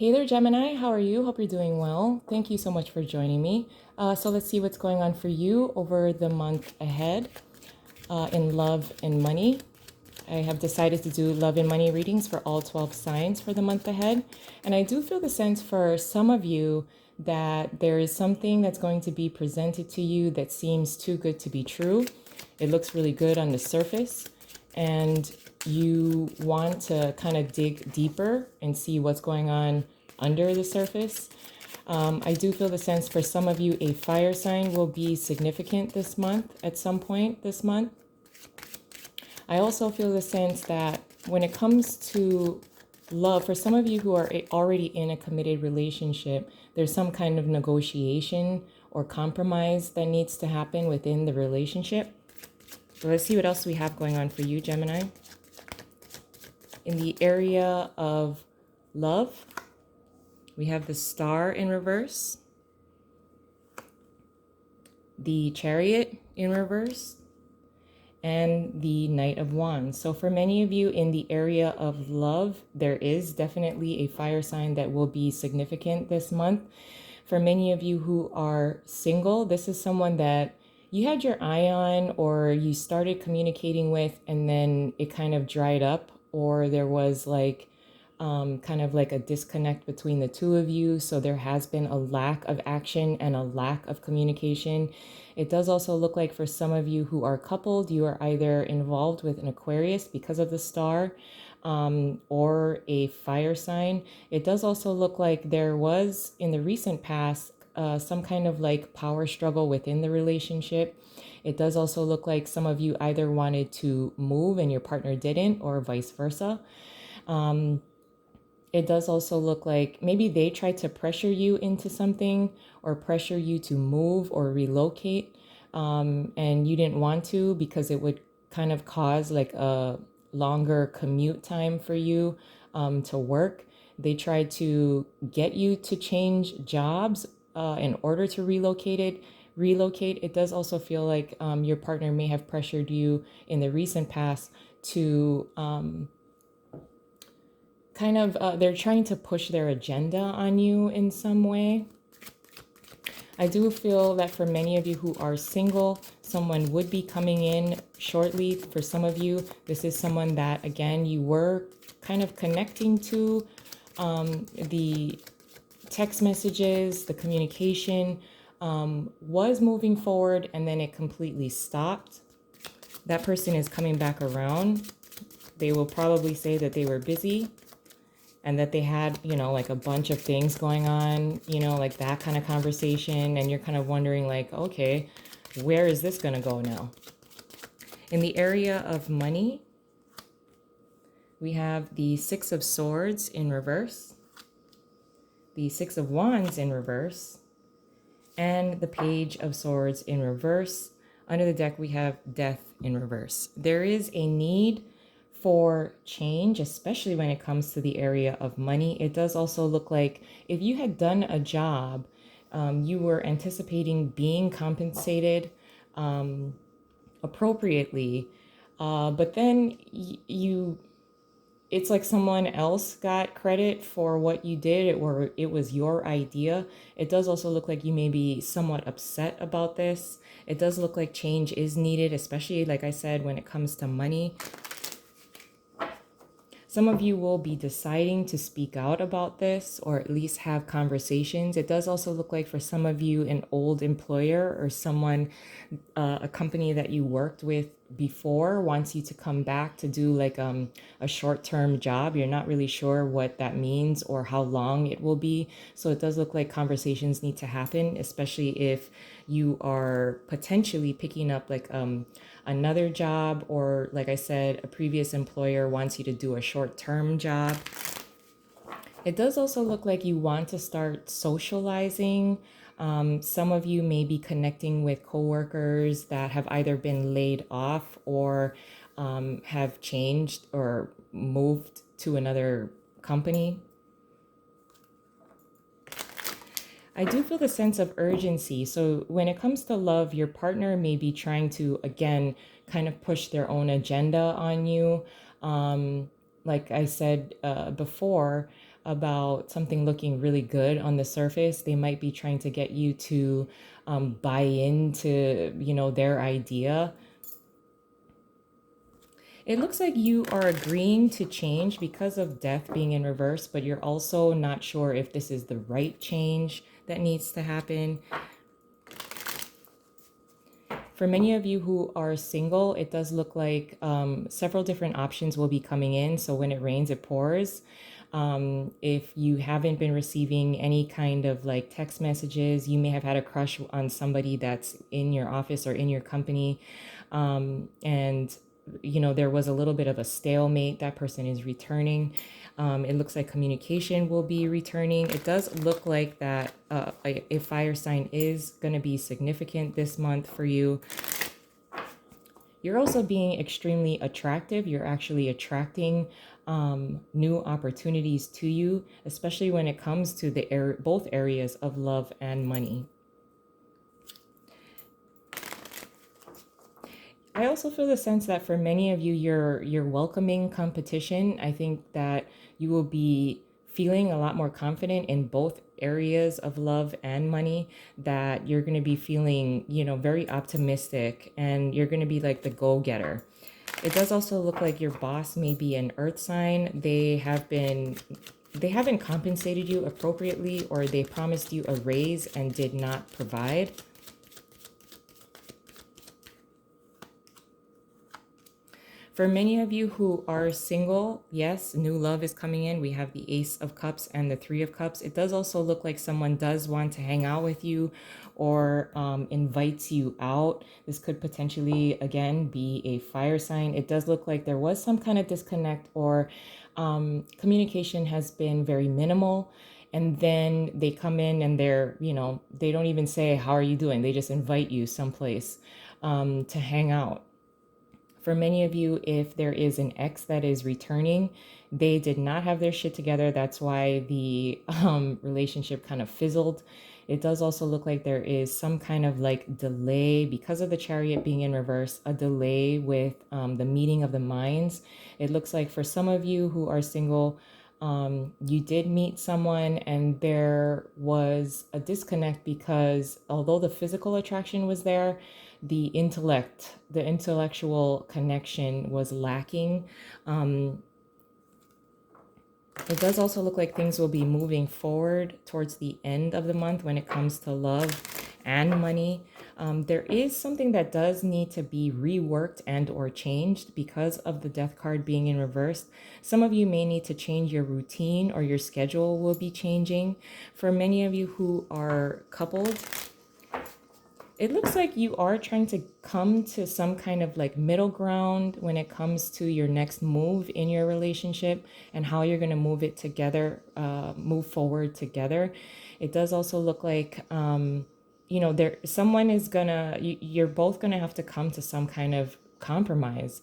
Hey there, Gemini. How are you? Hope you're doing well. Thank you so much for joining me. So let's see what's going on for you over the month ahead in love and money. I have decided to do love and money readings for all 12 signs for the month ahead. And I do feel the sense for some of you that there is something that's going to be presented to you that seems too good to be true. It looks really good on the surface, and you want to kind of dig deeper and see what's going on under the surface. I do feel the sense for some of you, a fire sign will be significant this month at some point this month. I also feel the sense that when it comes to love, for some of you who are already in a committed relationship, there's some kind of negotiation or compromise that needs to happen within the relationship. So let's see what else we have going on for you, Gemini. In the area of love, we have the Star in reverse, the Chariot in reverse, and the Knight of Wands. So for many of you in the area of love, there is definitely a fire sign that will be significant this month. For many of you who are single, this is someone that you had your eye on or you started communicating with, and then it kind of dried up, or there was like kind of like a disconnect between the two of you. So there has been a lack of action and a lack of communication. It does also look like for some of you who are coupled, you are either involved with an Aquarius because of the star or a fire sign. It does also look like there was in the recent past some kind of like power struggle within the relationship. It does also look like some of you either wanted to move and your partner didn't, or vice versa. It does also look like maybe they tried to pressure you into something or pressure you to move or relocate, and you didn't want to because it would kind of cause like a longer commute time for you to work. They tried to get you to change jobs in order to relocate. It does also feel like your partner may have pressured you in the recent past to they're trying to push their agenda on you in some way. I do feel that for many of you who are single, someone would be coming in shortly. For some of you, this is someone that, again, you were kind of connecting to. The text messages, the communication was moving forward, and then it completely stopped. That person is coming back around. They will probably say that they were busy and that they had, like a bunch of things going on, like that kind of conversation. And you're kind of wondering like, okay, where is this going to go now? In the area of money, we have the Six of Swords in reverse, the Six of Wands in reverse, and the Page of Swords in reverse. Under the deck, we have Death in reverse. There is a need for change, especially when it comes to the area of money. It does also look like if you had done a job, you were anticipating being compensated appropriately, but then it's like someone else got credit for what you did, or it was your idea. It does also look like you may be somewhat upset about this. It does look like change is needed, especially, like I said, when it comes to money. Some of you will be deciding to speak out about this, or at least have conversations. It does also look like for some of you, an old employer or someone, a company that you worked with before wants you to come back to do like a short-term job. You're not really sure what that means or how long it will be. So it does look like conversations need to happen, especially if you are potentially picking up like another job, or like I said, a previous employer wants you to do a short-term job. It does also look like you want to start socializing. Some of you may be connecting with coworkers that have either been laid off or have changed or moved to another company. I do feel the sense of urgency. So when it comes to love, your partner may be trying to, again, kind of push their own agenda on you. like I said before, about something looking really good on the surface. They might be trying to get you to buy into, their idea. It looks like you are agreeing to change because of death being in reverse, but you're also not sure if this is the right change that needs to happen. For many of you who are single, it does look like several different options will be coming in. So when it rains, it pours. If you haven't been receiving any kind of like text messages, you may have had a crush on somebody that's in your office or in your company. And there was a little bit of a stalemate. That person is returning. It looks like communication will be returning. It does look like that a fire sign is going to be significant this month for you. You're also being extremely attractive. You're actually attracting new opportunities to you, especially when it comes to both areas of love and money. I also feel the sense that for many of you, you're welcoming competition. I think that you will be feeling a lot more confident in both areas of love and money, that you're going to be feeling, very optimistic, and you're going to be like the go-getter. It does also look like your boss may be an earth sign. They haven't compensated you appropriately, or they promised you a raise and did not provide. For many of you who are single, yes, new love is coming in. We have the Ace of Cups and the Three of Cups. It does also look like someone does want to hang out with you or invites you out. This could potentially, again, be a fire sign. It does look like there was some kind of disconnect, or communication has been very minimal. And then they come in and they don't even say, how are you doing? They just invite you someplace to hang out. For many of you, if there is an ex that is returning, they did not have their shit together. That's why the relationship kind of fizzled. It does also look like there is some kind of like delay because of the Chariot being in reverse, a delay with the meeting of the minds. It looks like for some of you who are single, you did meet someone and there was a disconnect because although the physical attraction was there, the intellectual connection was lacking. It does also look like things will be moving forward towards the end of the month when it comes to love and money. There is something that does need to be reworked and or changed because of the Death card being in reverse. Some of you may need to change your routine, or your schedule will be changing. For many of you who are coupled, it looks like you are trying to come to some kind of like middle ground when it comes to your next move in your relationship and how you're going to move it together, move forward together. It does also look like, someone is you're both gonna have to come to some kind of compromise.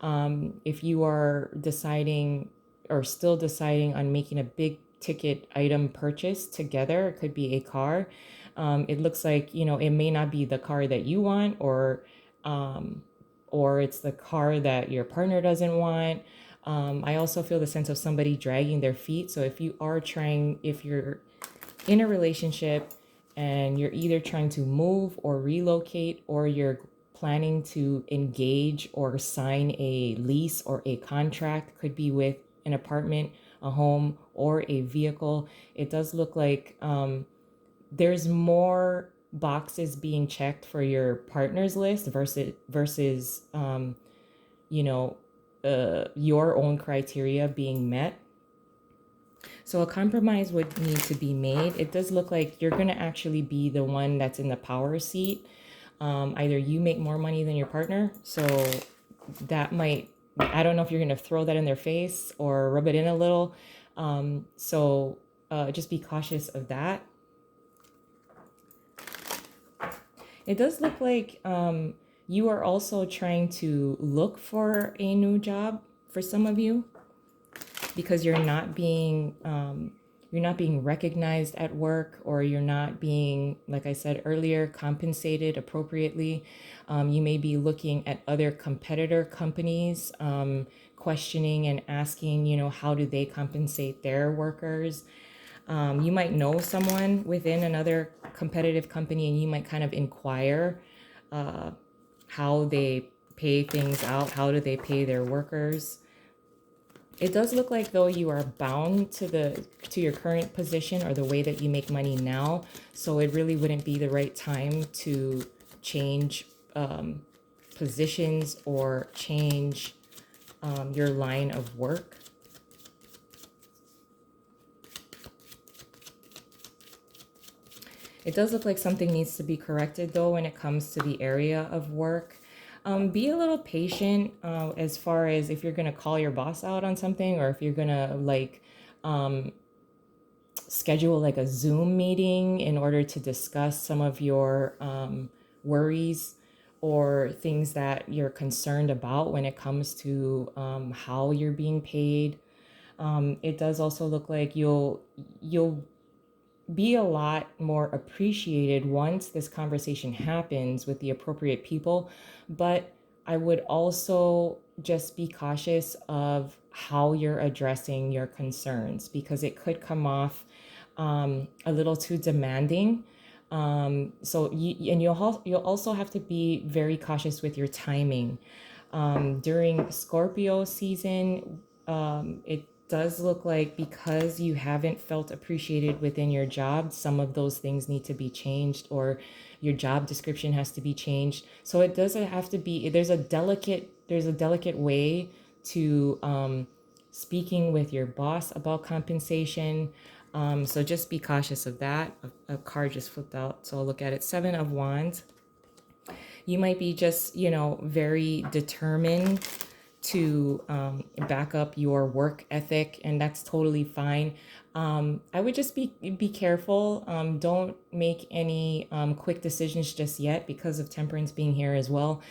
If you are deciding or still deciding on making a big ticket item purchase together, it could be a car. It looks like, it may not be the car that you want, or it's the car that your partner doesn't want. I also feel the sense of somebody dragging their feet. So if you're in a relationship and you're either trying to move or relocate, or you're planning to engage or sign a lease or a contract, could be with an apartment, a home, or a vehicle, it does look like there's more boxes being checked for your partner's list versus your own criteria being met. So a compromise would need to be made. It does look like you're going to actually be the one that's in the power seat. Either you make more money than your partner, so that might, I don't know if you're going to throw that in their face or rub it in a little. So just be cautious of that. It does look like you are also trying to look for a new job for some of you, because you're not being recognized at work, or you're not being, like I said earlier, compensated appropriately. You may be looking at other competitor companies, questioning and asking, how do they compensate their workers. You might know someone within another competitive company, and you might kind of inquire how they pay things out. How do they pay their workers? It does look like though you are bound to your current position or the way that you make money now. So it really wouldn't be the right time to change positions or change your line of work. It does look like something needs to be corrected though when it comes to the area of work. Be a little patient as far as if you're going to call your boss out on something, or if you're going to schedule like a Zoom meeting in order to discuss some of your worries or things that you're concerned about when it comes to how you're being paid. It does also look like you'll be a lot more appreciated once this conversation happens with the appropriate people. But I would also just be cautious of how you're addressing your concerns, because it could come off a little too demanding. You'll also have to be very cautious with your timing. During Scorpio season, it does look like because you haven't felt appreciated within your job, some of those things need to be changed, or your job description has to be changed. So it doesn't have to be, there's a delicate way to speaking with your boss about compensation. So just be cautious of that. A card just flipped out, so I'll look at it. 7 of Wands. You might be just, very determined to back up your work ethic, and that's totally fine. I would just be careful. Don't make any quick decisions just yet, because of Temperance being here as well.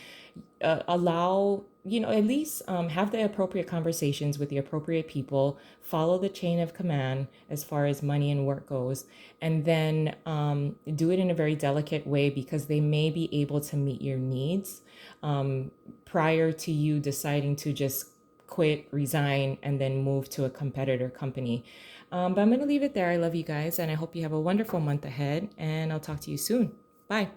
Allow, at least have the appropriate conversations with the appropriate people, follow the chain of command as far as money and work goes, and then do it in a very delicate way, because they may be able to meet your needs prior to you deciding to just quit, resign, and then move to a competitor company. But I'm going to leave it there. I love you guys, and I hope you have a wonderful month ahead, and I'll talk to you soon. Bye.